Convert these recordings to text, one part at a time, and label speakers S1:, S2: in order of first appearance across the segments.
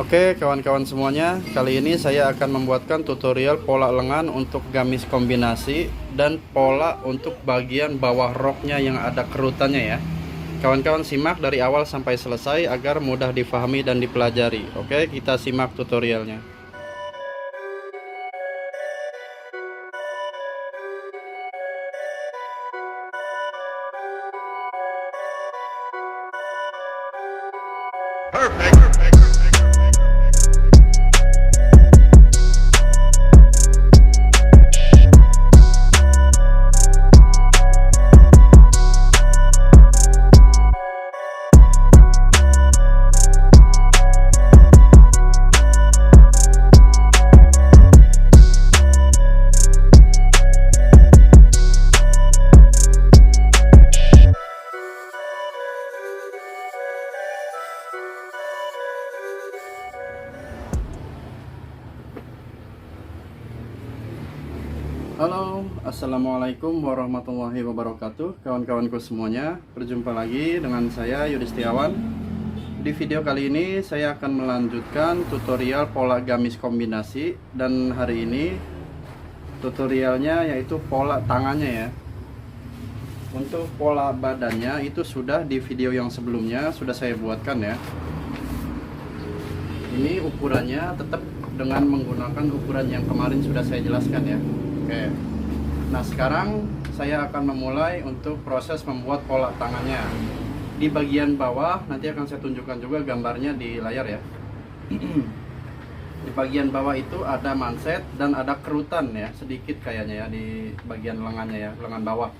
S1: Oke kawan-kawan semuanya, kali ini saya akan membuatkan tutorial pola lengan untuk gamis kombinasi dan pola untuk bagian bawah roknya yang ada kerutannya ya. Kawan-kawan simak dari awal sampai selesai agar mudah difahami dan dipelajari. Oke, kita simak tutorialnya. Halo, assalamualaikum warahmatullahi wabarakatuh. Kawan-kawanku semuanya, berjumpa lagi dengan saya Yudi Setiawan. Di video kali ini saya akan melanjutkan tutorial pola gamis kombinasi. Dan hari ini tutorialnya yaitu pola tangannya ya. Untuk pola badannya itu sudah di video yang sebelumnya sudah saya buatkan ya. Ini ukurannya tetap dengan menggunakan ukuran yang kemarin sudah saya jelaskan ya. Oke. Nah, sekarang saya akan memulai untuk proses membuat pola tangannya. Di bagian bawah nanti akan saya tunjukkan juga gambarnya di layar ya. Di bagian bawah itu ada manset dan ada kerutan ya, sedikit kayaknya ya di bagian lengannya ya, lengan bawah.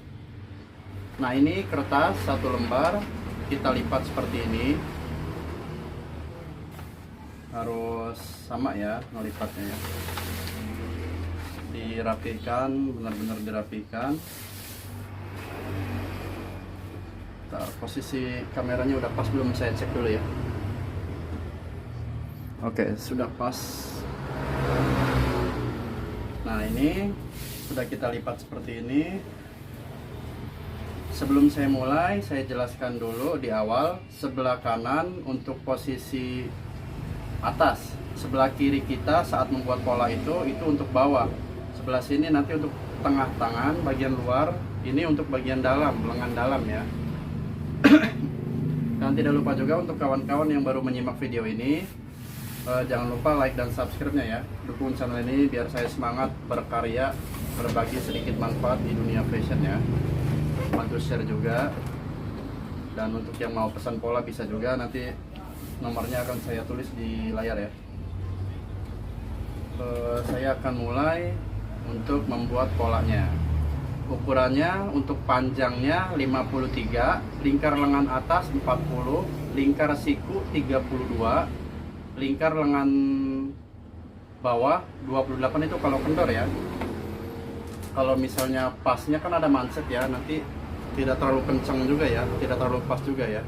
S1: Nah, ini kertas satu lembar, kita lipat seperti ini. Harus sama ya ngelipatnya ya. Dirapikan, benar-benar dirapikan. Posisi kameranya udah pas belum, saya cek dulu ya. Oke, sudah pas. Nah, ini sudah kita lipat seperti ini. Sebelum saya mulai, saya jelaskan dulu di awal. Sebelah kanan untuk posisi atas, sebelah kiri kita saat membuat pola itu untuk bawah. Sebelah sini nanti untuk tengah tangan bagian luar, ini untuk bagian dalam, lengan dalam ya. Dan tidak lupa juga untuk kawan-kawan yang baru menyimak video ini, jangan lupa like dan subscribe-nya ya. Dukung channel ini biar saya semangat berkarya, berbagi sedikit manfaat di dunia fashion ya. Bantu share juga. Dan untuk yang mau pesan pola bisa juga, nanti nomornya akan saya tulis di layar ya. Saya akan mulai untuk membuat polanya. Ukurannya untuk panjangnya 53, lingkar lengan atas 40, lingkar siku 32, lingkar lengan bawah 28. Itu kalau kendor ya. Kalau misalnya pasnya kan ada manset ya, nanti tidak terlalu kencang juga ya, tidak terlalu pas juga ya.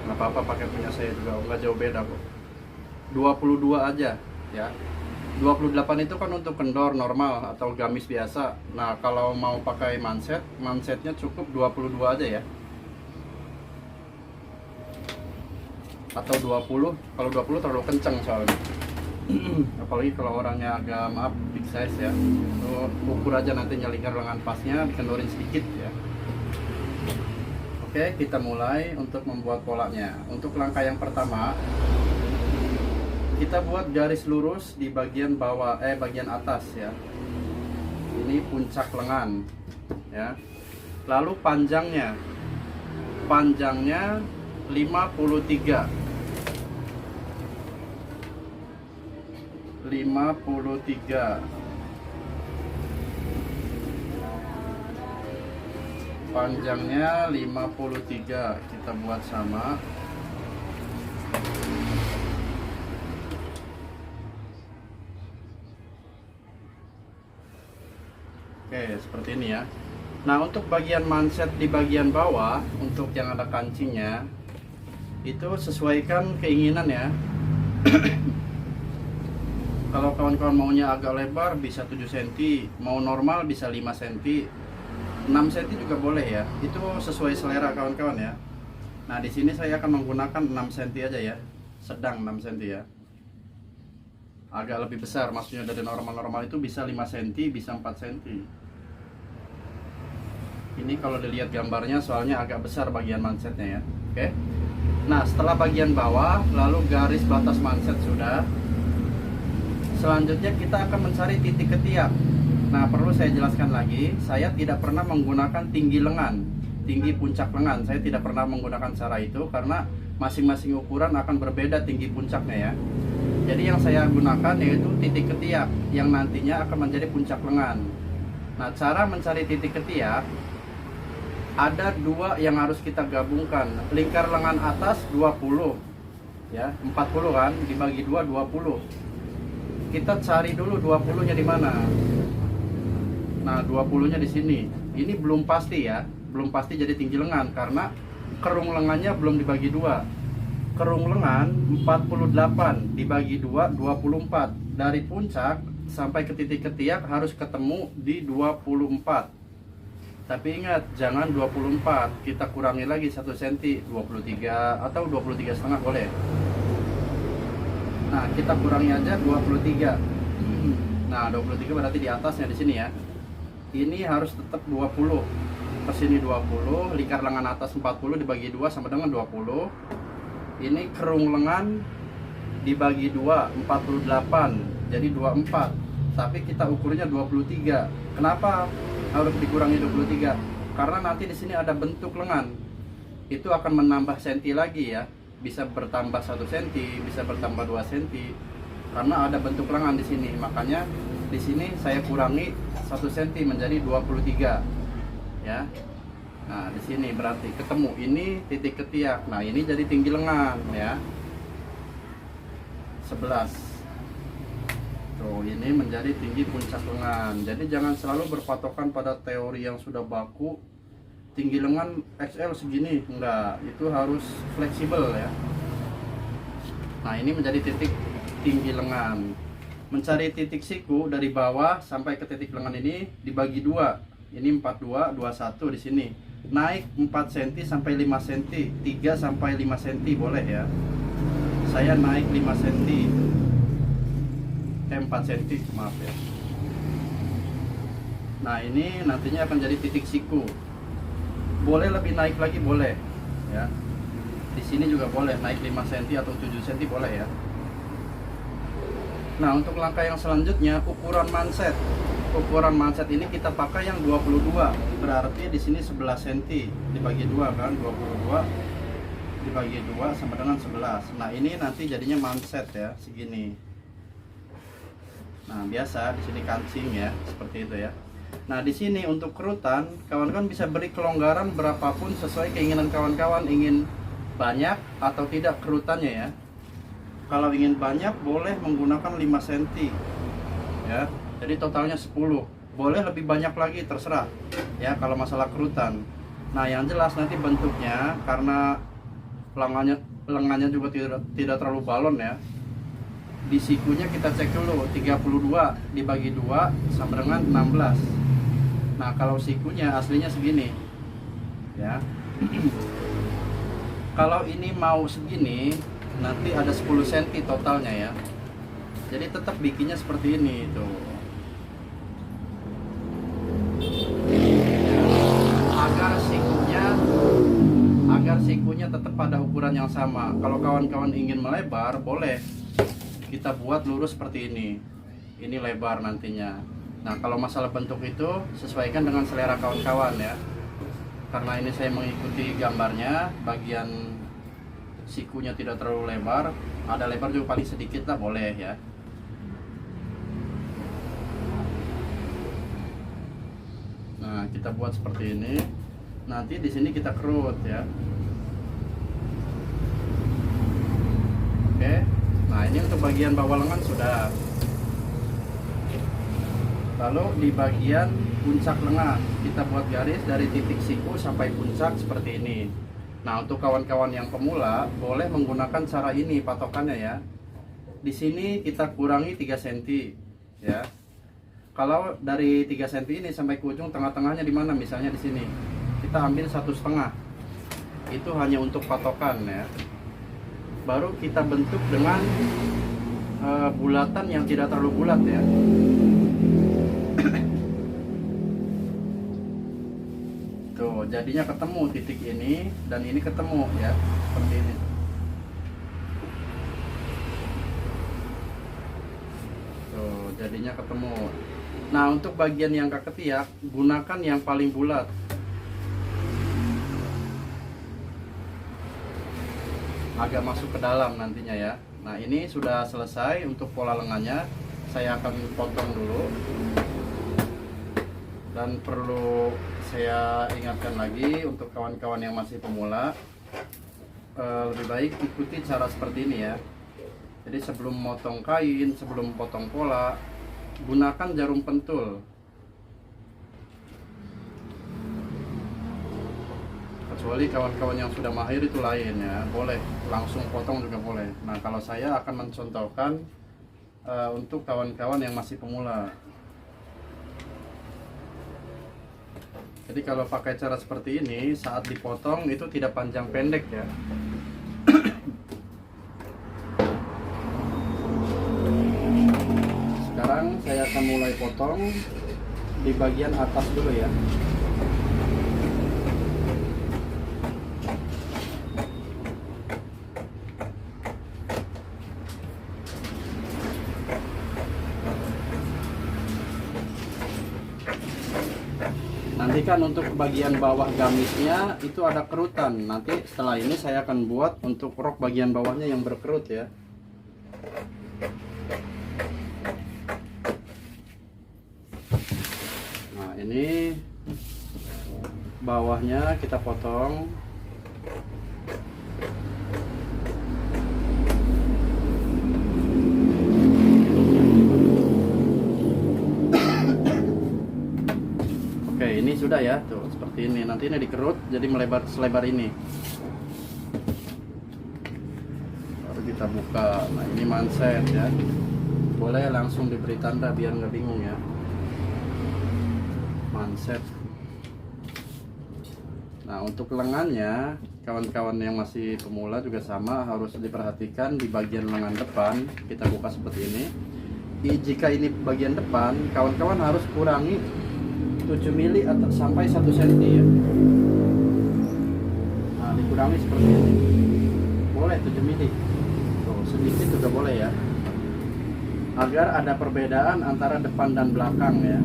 S1: Nggak apa-apa pakai punya saya juga, nggak jauh beda kok. 22 aja ya. 28 itu kan untuk kendor normal atau gamis biasa. Nah, kalau mau pakai mansetnya cukup 22 aja ya. Atau 20, kalau 20 terlalu kencang soalnya. Apalagi kalau orangnya agak maaf big size ya. Ukur aja nanti lingkar lengan pasnya, dikendorin sedikit ya. Oke, kita mulai untuk membuat polanya. Untuk langkah yang pertama, kita buat garis lurus di bagian bawah, bagian atas ya. Ini puncak lengan ya. Lalu panjangnya 53. Panjangnya 53 kita buat sama. Oke, seperti ini ya. Nah, untuk bagian manset di bagian bawah, untuk yang ada kancingnya, itu sesuaikan keinginan ya. Kalau kawan-kawan maunya agak lebar bisa 7 cm, mau normal bisa 5 cm, 6 cm juga boleh ya. Itu sesuai selera kawan-kawan ya. Nah, di sini saya akan menggunakan 6 cm aja ya. Sedang 6 cm ya. agak lebih besar, maksudnya dari normal-normal itu bisa 5 cm, bisa 4 cm. Ini kalau dilihat gambarnya soalnya agak besar bagian mansetnya ya. Oke. Nah, setelah bagian bawah lalu garis batas manset sudah. Selanjutnya kita akan mencari titik ketiak. Nah, perlu saya jelaskan lagi, saya tidak pernah menggunakan tinggi lengan, tinggi puncak lengan. Saya tidak pernah menggunakan cara itu karena masing-masing ukuran akan berbeda tinggi puncaknya ya. Jadi yang saya gunakan yaitu titik ketiak yang nantinya akan menjadi puncak lengan. Nah, cara mencari titik ketiak ada dua yang harus kita gabungkan. Lingkar lengan atas 20 ya, 40 kan, dibagi 2 20. Kita cari dulu 20-nya di mana. Nah, 20-nya di sini. Ini belum pasti ya, belum pasti jadi tinggi lengan karena kerung lengannya belum dibagi 2. Kerung lengan 48 dibagi 2 24. Dari puncak sampai ke titik ketiak harus ketemu di 24. Tapi ingat, jangan 24, kita kurangi lagi 1 cm, 23 atau 23,5 boleh. Nah, kita kurangi aja 23. Nah, 23 berarti di atasnya di sini ya. Ini harus tetap 20. Ke sini 20, lingkar lengan atas 40 dibagi 2 sama dengan 20. Ini kerung lengan dibagi 2 48, jadi 24. Tapi kita ukurnya 23. Kenapa harus dikurangi 23? Karena nanti di sini ada bentuk lengan. Itu akan menambah senti lagi ya. Bisa bertambah 1 cm, bisa bertambah 2 cm. Karena ada bentuk lengan di sini. Makanya di sini saya kurangi 1 cm menjadi 23. Ya. Nah, di sini berarti ketemu ini titik ketiak. Nah, ini jadi tinggi lengan ya. 11. Tuh, ini menjadi tinggi puncak lengan. Jadi jangan selalu berpatokan pada teori yang sudah baku. Tinggi lengan XL segini, enggak. Itu harus fleksibel ya. Nah, ini menjadi titik tinggi lengan. Mencari titik siku dari bawah sampai ke titik lengan ini dibagi 2. Ini 42, 21 di sini. Naik 4 cm sampai 5 cm, 3 sampai 5 cm boleh ya. Saya naik 5 cm. 4 cm, maaf ya. Nah, ini nantinya akan jadi titik siku. Boleh lebih naik lagi boleh ya. Di sini juga boleh naik 5 cm atau 7 cm boleh ya. Nah, untuk langkah yang selanjutnya ukuran manset. Ukuran manset ini kita pakai yang 22. Berarti di sini 11 cm dibagi 2 kan, 22 dibagi 2 sama dengan 11. Nah, ini nanti jadinya manset ya, segini. Nah, biasa di sini kancing ya, seperti itu ya. Nah, di sini untuk kerutan, kawan-kawan bisa beri kelonggaran berapapun sesuai keinginan kawan-kawan, ingin banyak atau tidak kerutannya ya. Kalau ingin banyak boleh menggunakan 5 cm ya. Jadi totalnya 10. Boleh lebih banyak lagi terserah ya kalau masalah kerutan. Nah, yang jelas nanti bentuknya karena lengannya juga tidak terlalu balon ya. Di sikunya kita cek dulu 32 dibagi 2 sama dengan 16. Nah, kalau sikunya aslinya segini ya. Kalau ini mau segini nanti ada 10 cm totalnya ya. Jadi tetap bikinnya seperti ini tuh. Agar sikunya tetap pada ukuran yang sama. Kalau kawan-kawan ingin melebar, boleh kita buat lurus seperti ini. Ini lebar nantinya. Nah, kalau masalah bentuk itu sesuaikan dengan selera kawan-kawan ya. Karena ini saya mengikuti gambarnya, bagian sikunya tidak terlalu lebar, ada lebar juga paling sedikit lah, boleh ya. Nah, kita buat seperti ini. Nanti di sini kita kerut ya. Oke. Nah, ini untuk bagian bawah lengan sudah. Lalu di bagian puncak lengan kita buat garis dari titik siku sampai puncak seperti ini. Nah, untuk kawan-kawan yang pemula boleh menggunakan cara ini patokannya ya. Di sini kita kurangi 3 cm ya. Kalau dari 3 cm ini sampai ke ujung tengah-tengahnya di mana? Misalnya di sini. Kita ambil 1,5. Itu hanya untuk patokan ya. Baru kita bentuk dengan bulatan yang tidak terlalu bulat ya. Tuh, jadinya ketemu titik ini dan ini ketemu ya, seperti ini. Tuh, jadinya ketemu. Nah, untuk bagian yang ketiak, gunakan yang paling bulat. Agak masuk ke dalam nantinya ya. Nah, ini sudah selesai untuk pola lengannya. Saya akan potong dulu. Dan perlu saya ingatkan lagi untuk kawan-kawan yang masih pemula, lebih baik ikuti cara seperti ini ya. Jadi sebelum motong kain, sebelum potong pola, gunakan jarum pentul. Kecuali kawan-kawan yang sudah mahir itu lain ya, boleh langsung potong juga boleh. Nah, kalau saya akan mencontohkan untuk kawan-kawan yang masih pemula. Jadi kalau pakai cara seperti ini, saat dipotong itu tidak panjang pendek ya. Sekarang saya akan mulai potong di bagian atas dulu ya. Nanti kan untuk bagian bawah gamisnya itu ada kerutan. Nanti setelah ini saya akan buat untuk rok bagian bawahnya yang berkerut ya. Nah, ini bawahnya kita potong. Oke, ini sudah ya, tuh seperti ini. Nanti ini dikerut jadi melebar selebar ini. Baru kita buka. Nah, ini manset ya. Boleh langsung diberi tanda biar nggak bingung ya. Manset. Nah, untuk lengannya, kawan-kawan yang masih pemula juga sama, harus diperhatikan di bagian lengan depan. Kita buka seperti ini. Jika ini bagian depan, kawan-kawan harus kurangi 7 mili atau sampai 1 cm ya. Nah, dikurangi seperti ini. Boleh 7 mili. Tuh, sedikit juga boleh ya. Agar ada perbedaan antara depan dan belakang ya.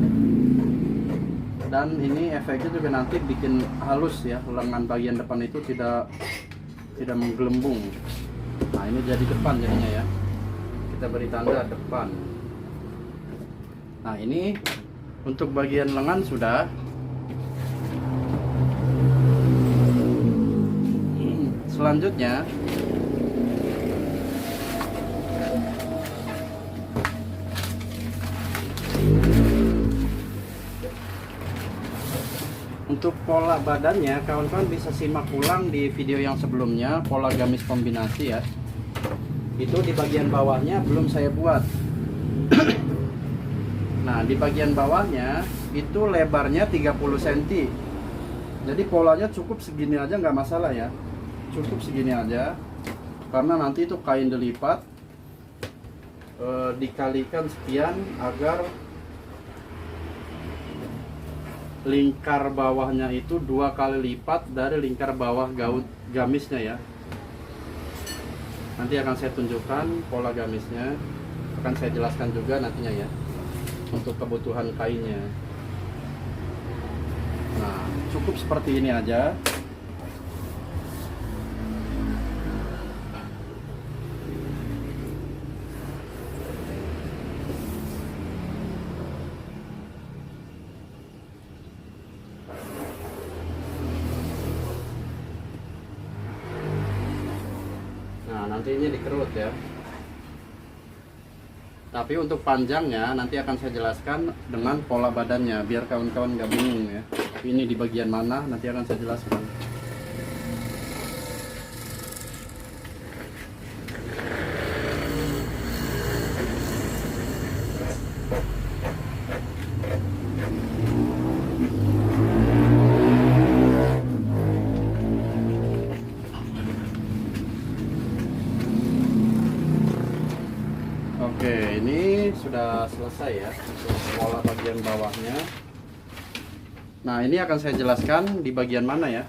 S1: Dan ini efeknya juga nanti bikin halus ya, lengan bagian depan itu tidak menggelembung. Nah, ini jadi depan jadinya ya. Kita beri tanda depan. Nah, ini untuk bagian lengan sudah. Selanjutnya untuk pola badannya, kawan-kawan bisa simak ulang di video yang sebelumnya, pola gamis kombinasi ya. Itu di bagian bawahnya belum saya buat. Nah, di bagian bawahnya itu lebarnya 30 cm. Jadi polanya cukup segini aja, nggak masalah ya. Cukup segini aja. Karena nanti itu kain dilipat, dikalikan sekian agar lingkar bawahnya itu 2 kali lipat dari lingkar bawah gamisnya ya. Nanti akan saya tunjukkan pola gamisnya, akan saya jelaskan juga nantinya ya, untuk kebutuhan kainnya. Nah, cukup seperti ini aja. Nah, nanti ini dikerut ya. Tapi untuk panjangnya nanti akan saya jelaskan dengan pola badannya, biar kawan-kawan nggak bingung ya. Ini di bagian mana nanti akan saya jelaskan. Oke, ini sudah selesai ya untuk pola bagian bawahnya. Nah, ini akan saya jelaskan di bagian mana ya.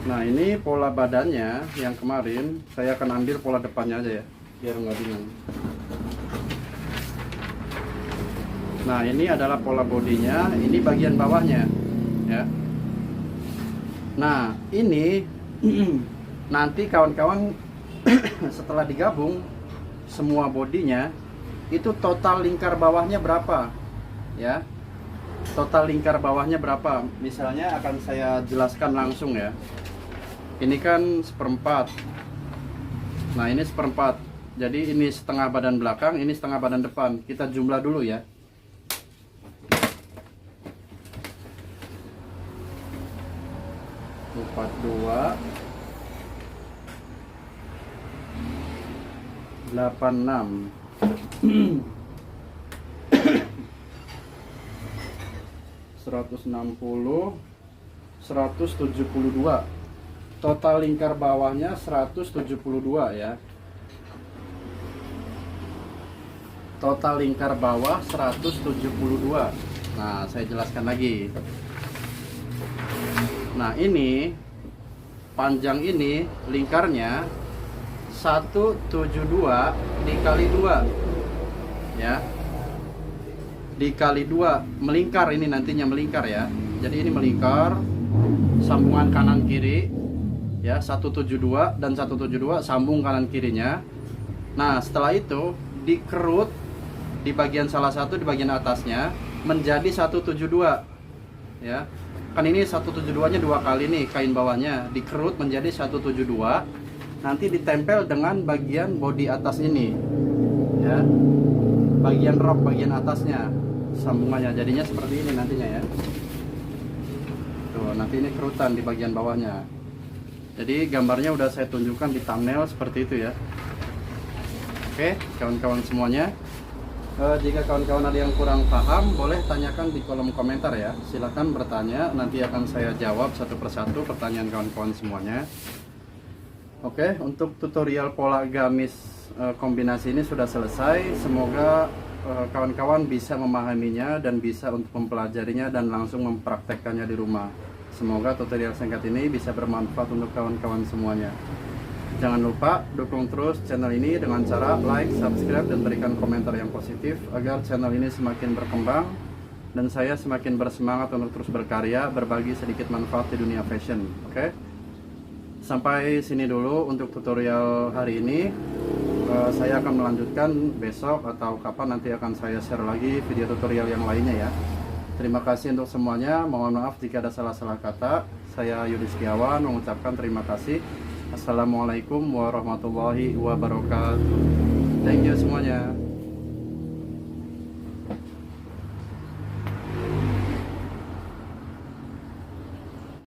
S1: Nah, ini pola badannya yang kemarin. Saya akan ambil pola depannya aja ya, biar nggak bingung. Nah, ini adalah pola bodinya, ini bagian bawahnya ya. Nah, ini nanti kawan-kawan setelah digabung semua bodinya, itu total lingkar bawahnya berapa ya. Total lingkar bawahnya berapa, misalnya akan saya jelaskan langsung ya. Ini kan seperempat. Nah, ini seperempat, jadi ini setengah badan belakang, ini setengah badan depan. Kita jumlah dulu ya. 42 86 160 172. Total lingkar bawahnya 172 ya. Total lingkar bawah 172. Nah, saya jelaskan lagi. Nah, ini panjang ini lingkarnya 172 dikali 2 ya. Dikali 2 melingkar, ini nantinya melingkar ya. Jadi ini melingkar sambungan kanan kiri ya, 172 dan 172 sambung kanan kirinya. Nah, setelah itu dikerut di bagian salah satu, di bagian atasnya menjadi 172 ya. Kan ini 172 nya dua kali nih, kain bawahnya dikerut menjadi 172, nanti ditempel dengan bagian bodi atas ini ya, bagian rok bagian atasnya sambungannya, jadinya seperti ini nantinya ya. Tuh, nanti ini kerutan di bagian bawahnya. Jadi gambarnya udah saya tunjukkan di thumbnail seperti itu ya. Oke kawan-kawan semuanya, jika kawan-kawan ada yang kurang paham, boleh tanyakan di kolom komentar ya. Silahkan bertanya, nanti akan saya jawab satu persatu pertanyaan kawan-kawan semuanya. Oke, untuk tutorial pola gamis kombinasi ini sudah selesai. Semoga kawan-kawan bisa memahaminya dan bisa untuk mempelajarinya dan langsung mempraktekkannya di rumah. Semoga tutorial singkat ini bisa bermanfaat untuk kawan-kawan semuanya. Jangan lupa dukung terus channel ini dengan cara like, subscribe, dan berikan komentar yang positif agar channel ini semakin berkembang dan saya semakin bersemangat untuk terus berkarya, berbagi sedikit manfaat di dunia fashion. Oke? Sampai sini dulu untuk tutorial hari ini. Saya akan melanjutkan besok atau kapan nanti akan saya share lagi video tutorial yang lainnya ya. Terima kasih untuk semuanya. Mohon maaf jika ada salah-salah kata. Saya Yudi Setiawan mengucapkan terima kasih. Assalamualaikum warahmatullahi wabarakatuh. Thank you semuanya.